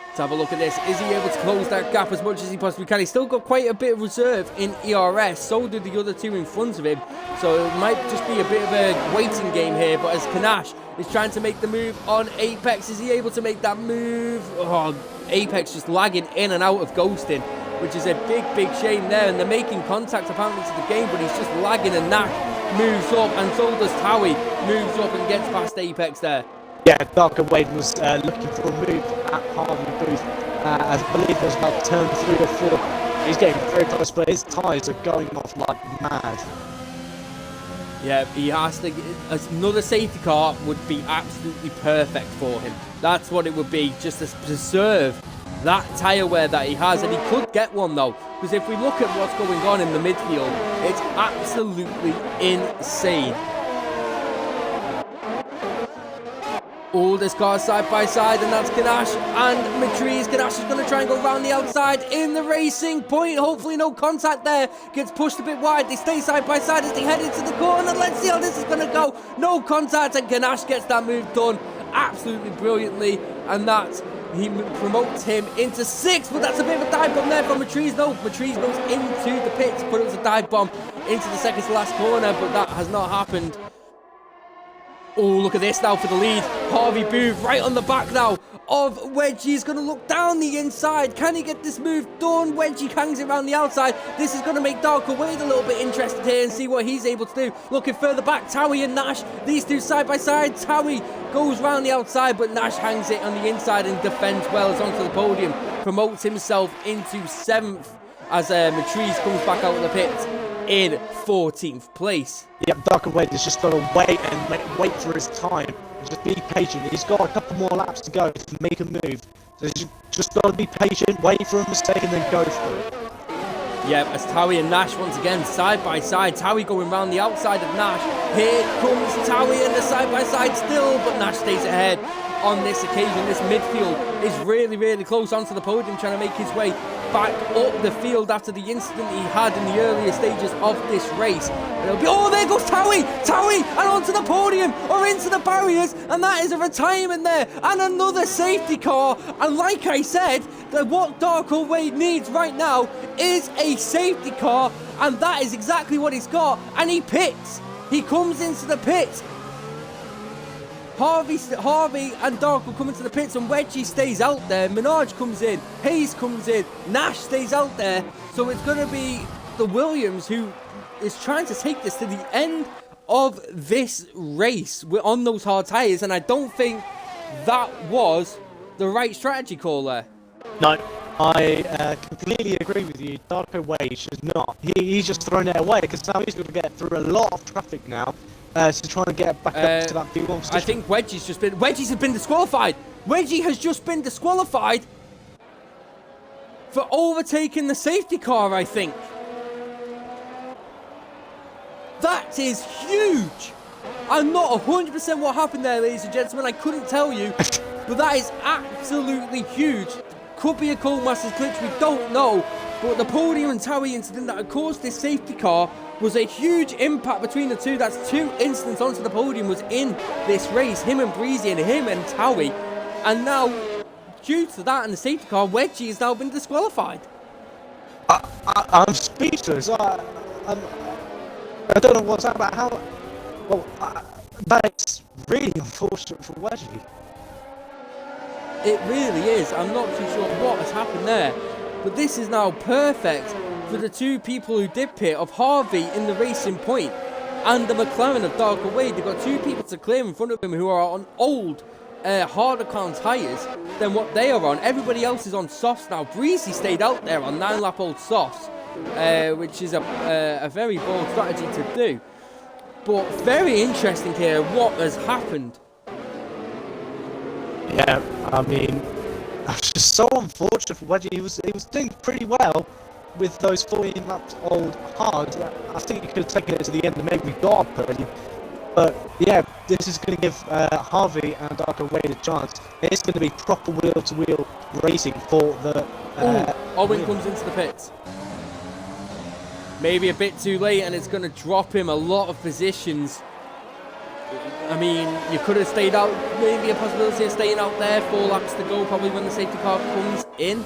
Let's have a look at this. Is he able to close that gap as much as he possibly can? He's still got quite a bit of reserve in ERS. So do the other two in front of him. So it might just be a bit of a waiting game here. But as Kanash is trying to make the move on Apex, is he able to make that move? Oh, Apex just lagging in and out of ghosting, which is a big shame there. And they're making contact apparently to the game, but he's just lagging, and Nash moves up, and so does Towie. Moves up and gets past Apex there. Yeah, Darko Wade was looking for a move at Harvey Booth. I believe it was about turn 3 or 4. He's getting very close, but his tyres are going off like mad. Yeah, he has to. Another safety car would be absolutely perfect for him. That's what it would be, just to preserve that tyre wear that he has. And he could get one though, because if we look at what's going on in the midfield, it's absolutely insane. All this car side by side, and that's Kanash and Matriz. Kanash is going to try and go around the outside in the racing point. Hopefully no contact there. Gets pushed a bit wide. They stay side by side as they head into the corner. Let's see how this is going to go. No contact, and Kanash gets that move done absolutely brilliantly, and that he promotes him into 6th. But that's a bit of a dive bomb there from Matriz. No, Matriz goes into the pits, but it was a dive bomb into the second to last corner, but that has not happened. Oh, look at this now for the lead. Harvey Booth right on the back now of Wedgie is going to look down the inside. Can he get this move done? Wedgie hangs it around the outside. This is going to make Darko Wade a little bit interested here and see what he's able to do. Looking further back, Towie and Nash. These two side by side. Towie goes round the outside, but Nash hangs it on the inside and defends well as onto the podium. Promotes himself into 7th as Matrice comes back out of the pit in 14th place. Yep, Darko Wade has just got to wait and wait for his time. Just be patient. He's got a couple more laps to go to make a move. So he's just got to be patient, wait for a mistake, and then go for it. Yeah, as Towie and Nash once again side by side. Towie going round the outside of Nash. Here comes Towie in the side by side still, but Nash stays ahead on this occasion. This midfield is really, really close onto the podium, trying to make his way back up the field after the incident he had in the earlier stages of this race. Oh, there goes Towie! Towie! And onto the podium or into the barriers, and that is a retirement there and another safety car. And like I said, what Darko Wade needs right now is a safety car, and that is exactly what he's got. And he pits. He comes into the pits. Harvey and Darko come into the pits, and Wedgie stays out there. Minaj comes in, Hayes comes in, Nash stays out there. So it's going to be the Williams who is trying to take this to the end of this race. We're on those hard tyres, and I don't think that was the right strategy call there. No, I completely agree with you. Darko Wade should not. He's just thrown it away because now he's going to get through a lot of traffic now. To try and get back up to that P1 position. I think Wedgie's been disqualified. Wedgie has just been disqualified for overtaking the safety car, I think. That is huge. I'm not 100% what happened there, ladies and gentlemen. I couldn't tell you, but that is absolutely huge. Could be a Codemasters glitch, we don't know. But the podium and Towie incident that had caused this safety car was a huge impact between the two. That's 2 incidents onto the podium was in this race. Him and Breezy and him and Towie. And now, due to that and the safety car, Wedgie has now been disqualified. I'm speechless. I don't know what's that about. How? Well, that's really unfortunate for Wedgie. It really is. I'm not too sure what has happened there. But this is now perfect for the 2 people who did pit of Harvey in the Racing Point and the McLaren of Darko Wade. They've got 2 people to clear in front of him who are on old, harder clown tyres than what they are on. Everybody else is on softs now. Breezy stayed out there on 9-lap-old softs, which is a very bold strategy to do. But very interesting here what has happened. Yeah, I mean, that's just so unfortunate for Wedgie. He was doing pretty well with those 14 laps old hard. I think he could have taken it to the end and maybe got up early. But yeah, this is going to give Harvey and Darko Wade a chance. It's going to be proper wheel-to-wheel racing for the... Owen comes into the pits. Maybe a bit too late, and it's going to drop him a lot of positions. I mean, you could have stayed out, maybe a possibility of staying out there, 4 laps to go, probably when the safety car comes in.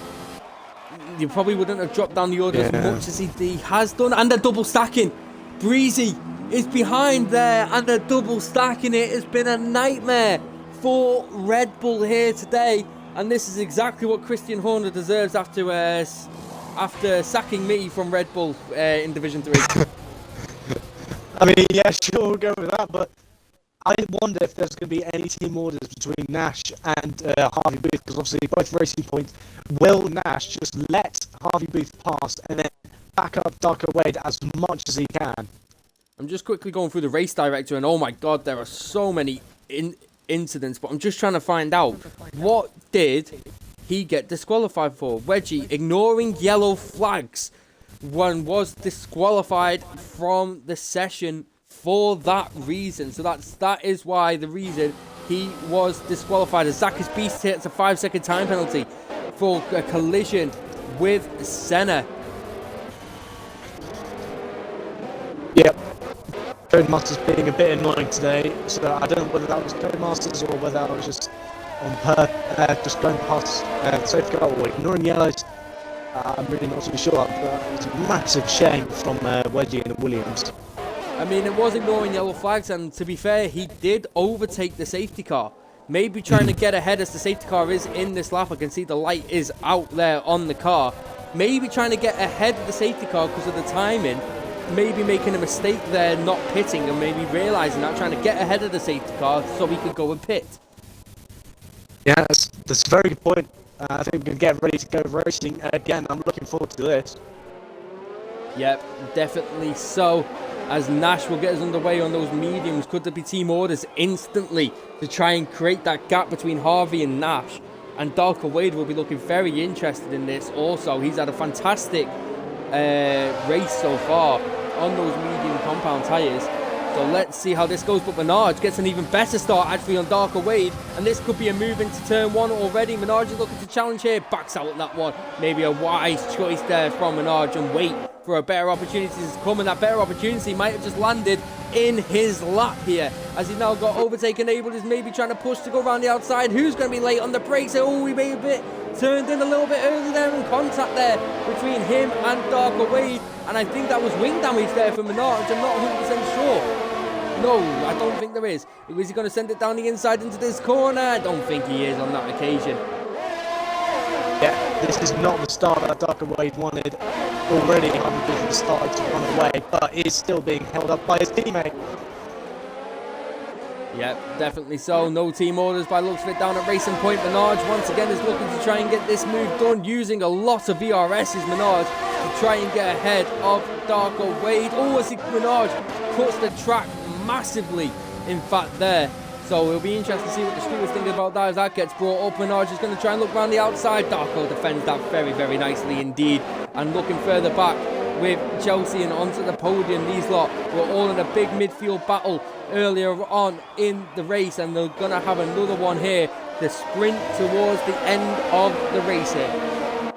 You probably wouldn't have dropped down the order as much as he has done. And they're double stacking. Breezy is behind there, and they're double stacking it. It's been a nightmare for Red Bull here today. And this is exactly what Christian Horner deserves after sacking me from Red Bull in Division 3. I mean, yeah, sure, we'll go with that, but I wonder if there's going to be any team orders between Nash and Harvey Booth, because obviously both Racing Points. Will Nash just let Harvey Booth pass and then back up Darko Wade as much as he can? I'm just quickly going through the race director, and oh my god, there are so many incidents, but I'm just trying to find out, what did he get disqualified for? Wedgie, ignoring yellow flags. One was disqualified from the session for that reason. So that is why the reason he was disqualified. As Zach's Beast hits a 5-second time penalty for a collision with Senna. Yep. Codemasters being a bit annoying today, so I don't know whether that was Codemasters or whether that was just on just going past safety car or ignoring yellows. I'm really not too sure, but it's a massive shame from Wedgie and Williams. I mean, it was ignoring yellow flags, and to be fair, he did overtake the safety car. Maybe trying to get ahead as the safety car is in this lap. I can see the light is out there on the car. Maybe trying to get ahead of the safety car because of the timing. Maybe making a mistake there, not pitting, and maybe realizing that, trying to get ahead of the safety car so he could go and pit. Yeah, that's a very good point. I think we can get ready to go racing again. I'm looking forward to this. Yep, definitely so. As Nash will get us underway on those mediums, could there be team orders instantly to try and create that gap between Harvey and Nash? And Darko Wade will be looking very interested in this also. He's had a fantastic race so far on those medium compound tyres. So let's see how this goes. But Minaj gets an even better start actually on Darko Wade. And this could be a move into turn one already. Minaj is looking to challenge here. Backs out at that one. Maybe a wise choice there from Minaj, and wait for a better opportunity to come. And that better opportunity might have just landed in his lap here, as he's now got overtake enabled. Is maybe trying to push to go around the outside. Who's going to be late on the brakes? Oh, we may be turned in a little bit early there, and contact there between him and Darko Wade. And I think that was wing damage there for Minaj. I'm not 100% sure. No, I don't think there is. Is he going to send it down the inside into this corner? I don't think he is on that occasion. Yeah, this is not the start that Darko Wade wanted. Already Harvey started to run away, but is still being held up by his teammate. Yep, definitely so. No team orders by the looks of it down at Racing Point. Minaj once again is looking to try and get this move done using a lot of VRSs, Minaj, to try and get ahead of Darko Wade. Oh, as Minaj cuts the track massively, in fact, there. So it'll be interesting to see what the stewards think about that as that gets brought up. Minaj is going to try and look around the outside. Darko defends that very nicely indeed. And looking further back with Chelsea and onto the podium. These lot were all in a big midfield battle earlier on in the race, and they're going to have another one here. The sprint towards the end of the race here.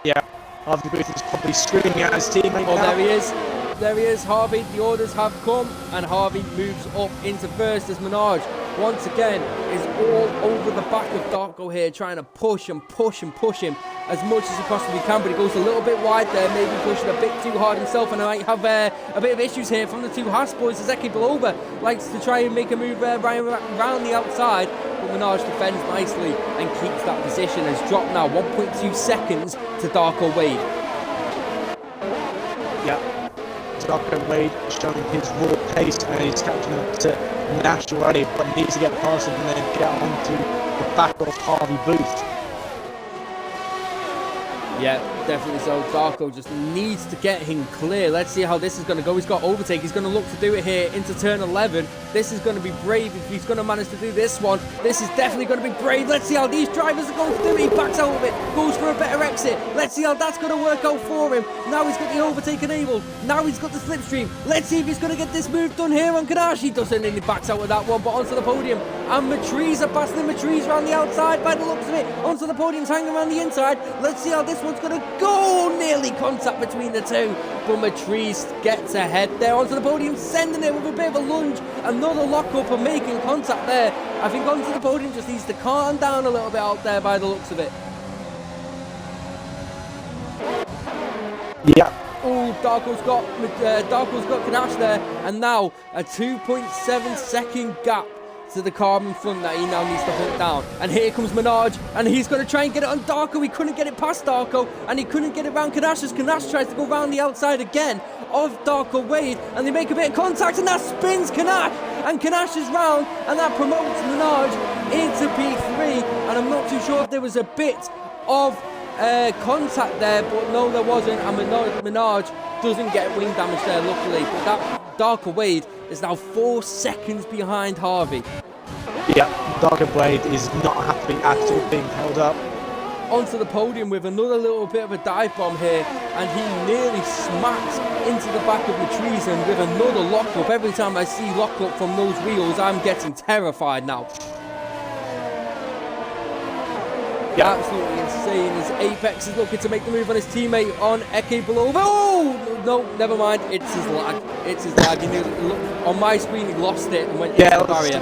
Yeah, Harvey Booth is probably screaming at his teammate. Oh, there he is. There he is, Harvey. The orders have come, and Harvey moves up into first as Minaj once again is all over the back of Darko here, trying to push him as much as he possibly can, but he goes a little bit wide there, maybe pushing a bit too hard himself, and I might have a bit of issues here from the two Haas boys. As Eki Belova likes to try and make a move around the outside, but Minaj defends nicely and keeps that position. Has dropped now 1.2 seconds to Darko Wade. Yeah, Darko Wade showing his raw pace, and he's catching up to Nash already, but needs to get past him and then get onto the back of Harvey Booth. Yeah, definitely so. Darko just needs to get him clear. Let's see how this is going to go. He's got overtake. He's going to look to do it here into turn 11. This is going to be brave if he's going to manage to do this one. This is definitely going to be brave. Let's see how these drivers are going to do it. He backs out of it, goes for a better exit. Let's see how that's going to work out for him. Now he's got the overtake enabled. Now he's got the slipstream. Let's see if he's going to get this move done here on Kadash. He doesn't, and he backs out of that one, but onto the podium. And Matriz are passing him. Matriz around the outside by the looks of it. Onto the podium's hanging around the inside. Let's see how this one's going to go. Nearly contact between the two, but Matriz gets ahead there onto the podium, sending it with a bit of a lunge. Another lockup and making contact there. I think onto the podium just needs to calm down a little bit out there by the looks of it. Yeah. Oh, Darko's got Kadash there, and now a 2.7 second gap to the car in front that he now needs to hunt down. And here comes Minaj, and he's going to try and get it on Darko. He couldn't get it past Darko, and he couldn't get it around Kadash as Kadash tries to go around the outside again of Darko Wade, and they make a bit of contact, and that spins Kadash, and Kadash is round, and that promotes Minaj into P3. And I'm not too sure if there was a bit of contact there, but no, there wasn't, and Minaj doesn't get wing damage there, luckily. But that Darko Wade is now 4 seconds behind Harvey. Yeah, Darko Wade is not happy at all being held up. Onto the podium with another little bit of a dive bomb here, and he nearly smacks into the back of the trees, and with another lockup. Every time I see lockup from those wheels, I'm getting terrified now. Yeah. Absolutely insane as Apex is looking to make the move on his teammate on Eki Belova. Oh, no, never mind. It's his lag. It's his lag. He knew, on my screen, he lost it and went into the barrier.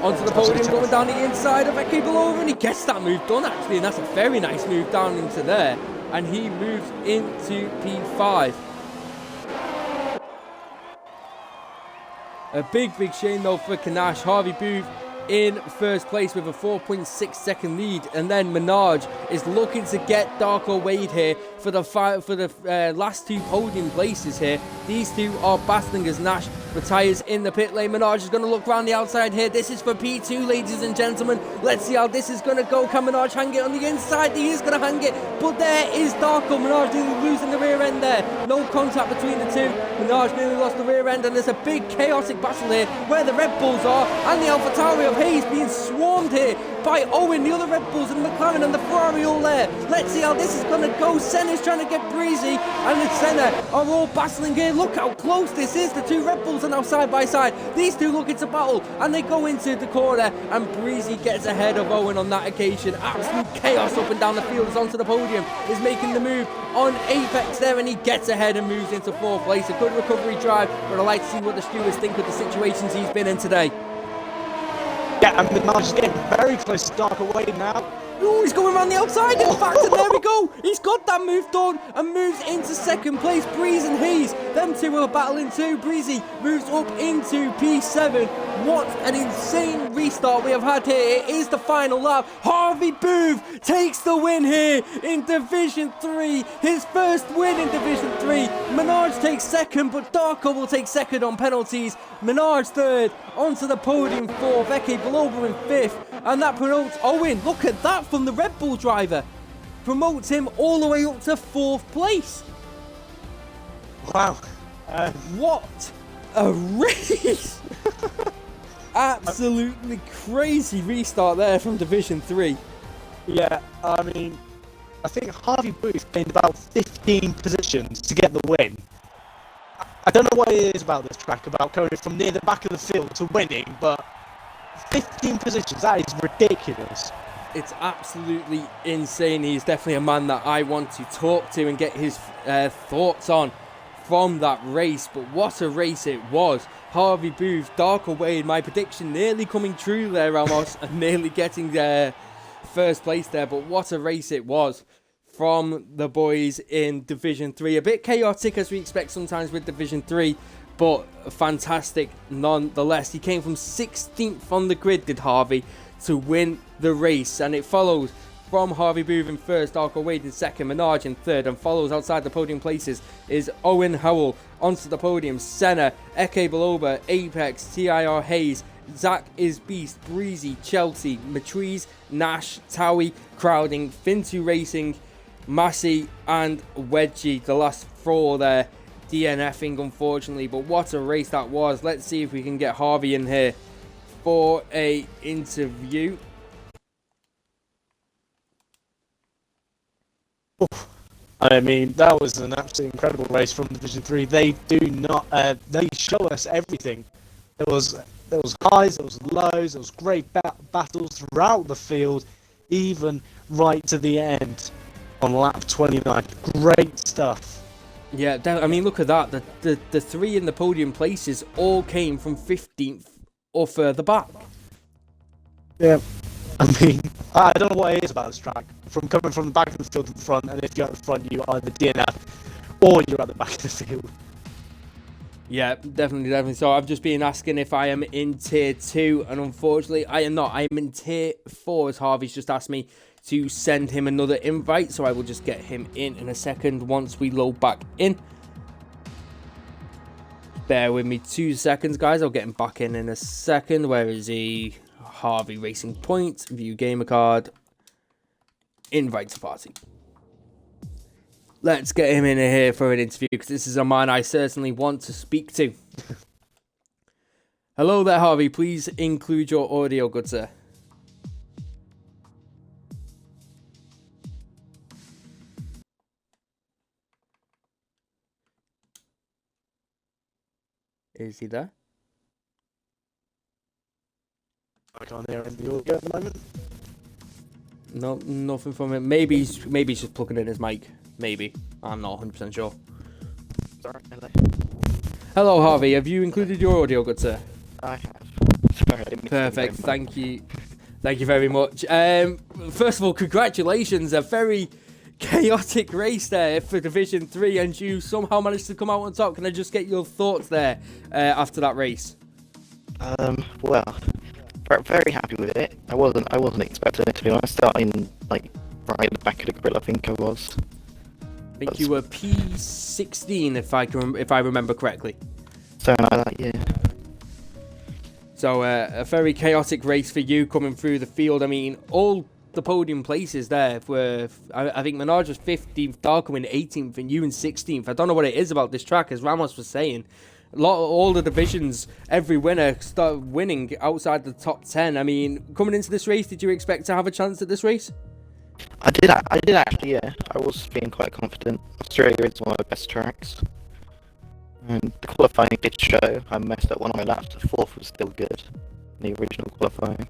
Onto the podium, going down the inside of Eki Belova, and he gets that move done, actually, and that's a very nice move down into there. And he moves into P5. A big shame, though, for Kanash. Harvey Booth in first place with a 4.6 second lead, and then Minaj is looking to get Darko Wade here for the last two podium places here. These two are battling as Nash retires in the pit lane. Minaj is going to look around the outside here. This is for P2, ladies and gentlemen. Let's see how this is going to go. Can Minaj hang it on the inside? He is going to hang it, but there is Darko. Minaj nearly losing the rear end there. No contact between the two. Minaj nearly lost the rear end, and there's a big chaotic battle here where the Red Bulls are and the AlphaTauri of Hayes being swarmed here by Owen, the other Red Bulls, and McLaren and the Ferrari all there. Let's see how this is going to go. Senna's trying to get Breezy, and the Senna are all battling here. Look how close this is. The two Red Bulls are now side by side. These two looking to battle, and they go into the corner, and Breezy gets ahead of Owen on that occasion. Absolute chaos up and down the field as onto the podium is making the move on Apex there, and he gets ahead and moves into fourth place. A good recovery drive, but I'd like to see what the stewards think of the situations he's been in today. Yeah, and Minaj is getting very close to Darko Wade now. Ooh, he's going around the outside, in fact, and there we go. He's got that move done and moves into second place. Breeze and Hayes, them two are battling too. Breezy moves up into P7. What an insane restart we have had here. It is the final lap. Harvey Booth takes the win here in Division 3. His first win in Division 3. Minaj takes second, but Darko will take second on penalties. Minaj third, onto the podium fourth. Eke Baloba in fifth. And that promotes Owen. Look at that from the Red Bull driver. Promotes him all the way up to fourth place. Wow. What a race. Absolutely crazy restart there from Division 3. Yeah, I mean, I think Harvey Booth gained about 15 positions to get the win. I don't know what it is about this track, about going from near the back of the field to winning, but 15 positions, that is ridiculous. It's absolutely insane. He's definitely a man that I want to talk to and get his thoughts on from that race. But what a race it was. Harvey Booth, Darko Wade, my prediction nearly coming true there, Ramos, and nearly getting first place there. But what a race it was from the boys in Division 3. A bit chaotic as we expect sometimes with Division 3, but fantastic nonetheless. He came from 16th on the grid, did Harvey, to win the race, and it follows from Harvey Booth in first, Darko Wade in second, Minaj in third, and follows outside the podium places is Owen Howell. Onto the podium, Senna, Eke Baloba, Apex, TIR Hayes, Zach is Beast, Breezy, Chelsea, Matriz, Nash, Towie, Crowding, Fintu Racing, Massey, and Wedgie. The last four there DNFing, unfortunately, but what a race that was. Let's see if we can get Harvey in here for a interview. I mean, that was an absolutely incredible race from Division 3. They do not, they show us everything. There was highs, there was lows, there was great battles throughout the field, even right to the end on lap 29. Great stuff. Yeah, I mean, look at that. The three in the podium places all came from 15th or further back. Yeah, I mean, I don't know what it is about this track. From coming from the back of the field to the front, and if you're at the front, you either DNF or you're at the back of the field. Yeah, definitely. So I've just been asking if I am in tier 2, and unfortunately I am not. I am in tier 4, as Harvey's just asked me to send him another invite, so I will just get him in a second once we load back in. Bear with me 2 seconds, guys. I'll get him back in a second. Where is he? Harvey Racing Point, view gamer card, invite to party. Let's get him in here for an interview, because this is a man I certainly want to speak to. Hello there, Harvey. Please include your audio, good sir. Is he there? I can't hear him. The audio at the moment. No, nothing from him. Maybe he's just plugging in his mic. Maybe. I'm not 100% sure. Sorry, Hello, Harvey. Have you included your audio, good sir? I have. Sorry, I didn't mean to Perfect. do that. Thank you. Thank you very much. First of all, congratulations. A very chaotic race there for Division 3, and you somehow managed to come out on top. Can I just get your thoughts there after that race? Well, very happy with it. I wasn't expecting it, to be honest. Starting like right at the back of the grid, I think I was. I think you were P16 if I remember correctly. Something like that, yeah. So a very chaotic race for you coming through the field. I mean, all the podium places there were, I think Minaj was 15th, Darkwing 18th, and you in 16th. I don't know what it is about this track, as Ramos was saying. All the divisions, every winner started winning outside the top 10. I mean, coming into this race, did you expect to have a chance at this race? I did actually, yeah. I was feeling quite confident. Australia is one of the best tracks. And the qualifying did show. I messed up one of my laps. The fourth was still good in the original qualifying.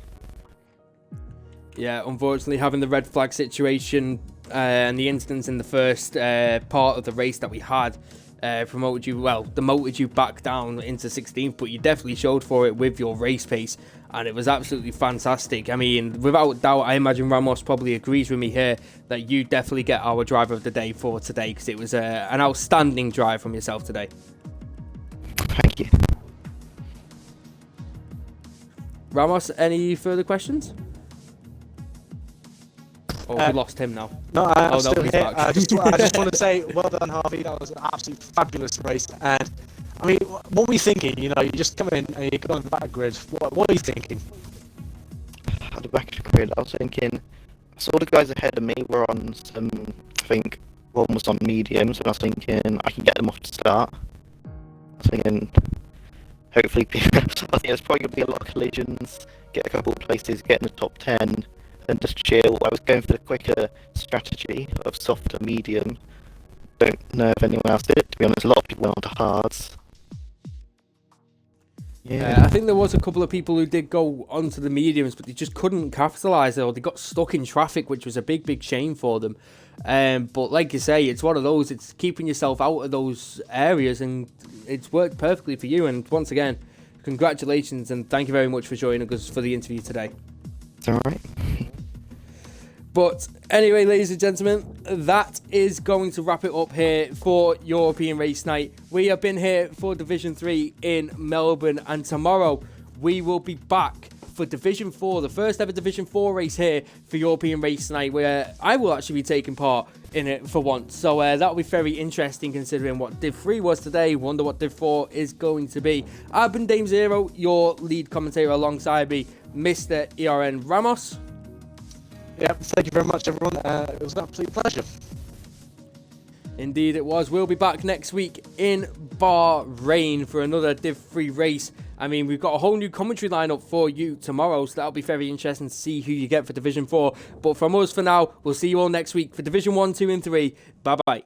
Yeah, unfortunately, having the red flag situation and the incidents in the first part of the race that we had demoted you back down into 16th, but you definitely showed for it with your race pace, and it was absolutely fantastic. I mean, without doubt, I imagine Ramos probably agrees with me here that you definitely get our driver of the day for today, because it was an outstanding drive from yourself today. Thank you. Ramos, any further questions? Oh, we lost him now. No, I'm no, still he's here. back. I just want to say, well done, Harvey. That was an absolutely fabulous race. And I mean, what were you thinking? You know, you just come in and you get on the back grid. What are you thinking? At the back of the grid, I was thinking, I saw the guys ahead of me were on some, I think one was on mediums, and I was thinking I can get them off the start. I was thinking, hopefully, I think there's probably going to be a lot of collisions, get a couple of places, get in the top 10, and just chill. I was going for the quicker strategy of soft to medium. Don't know if anyone else did it, to be honest. A lot of people went on to hards. Yeah. I think there was a couple of people who did go onto the mediums, but they just couldn't capitalise, or they got stuck in traffic, which was a big shame for them. But like you say, it's one of those, it's keeping yourself out of those areas, and it's worked perfectly for you. And once again, congratulations, and thank you very much for joining us for the interview today. It's alright. But anyway, ladies and gentlemen, that is going to wrap it up here for European Race Night. We have been here for Division 3 in Melbourne, and tomorrow we will be back for Division 4, the first ever Division 4 race here for European Race Night, where I will actually be taking part in it for once. So that will be very interesting, considering what Div 3 was today. Wonder what Div 4 is going to be. I've been Dame Zero, your lead commentator, alongside me, Mr. ERN Ramos. Yeah, thank you very much, everyone. It was an absolute pleasure. Indeed it was. We'll be back next week in Bahrain for another Div 3 race. I mean, we've got a whole new commentary lineup for you tomorrow, so that'll be very interesting to see who you get for Division 4. But from us for now, we'll see you all next week for Division 1, 2 and 3. Bye-bye.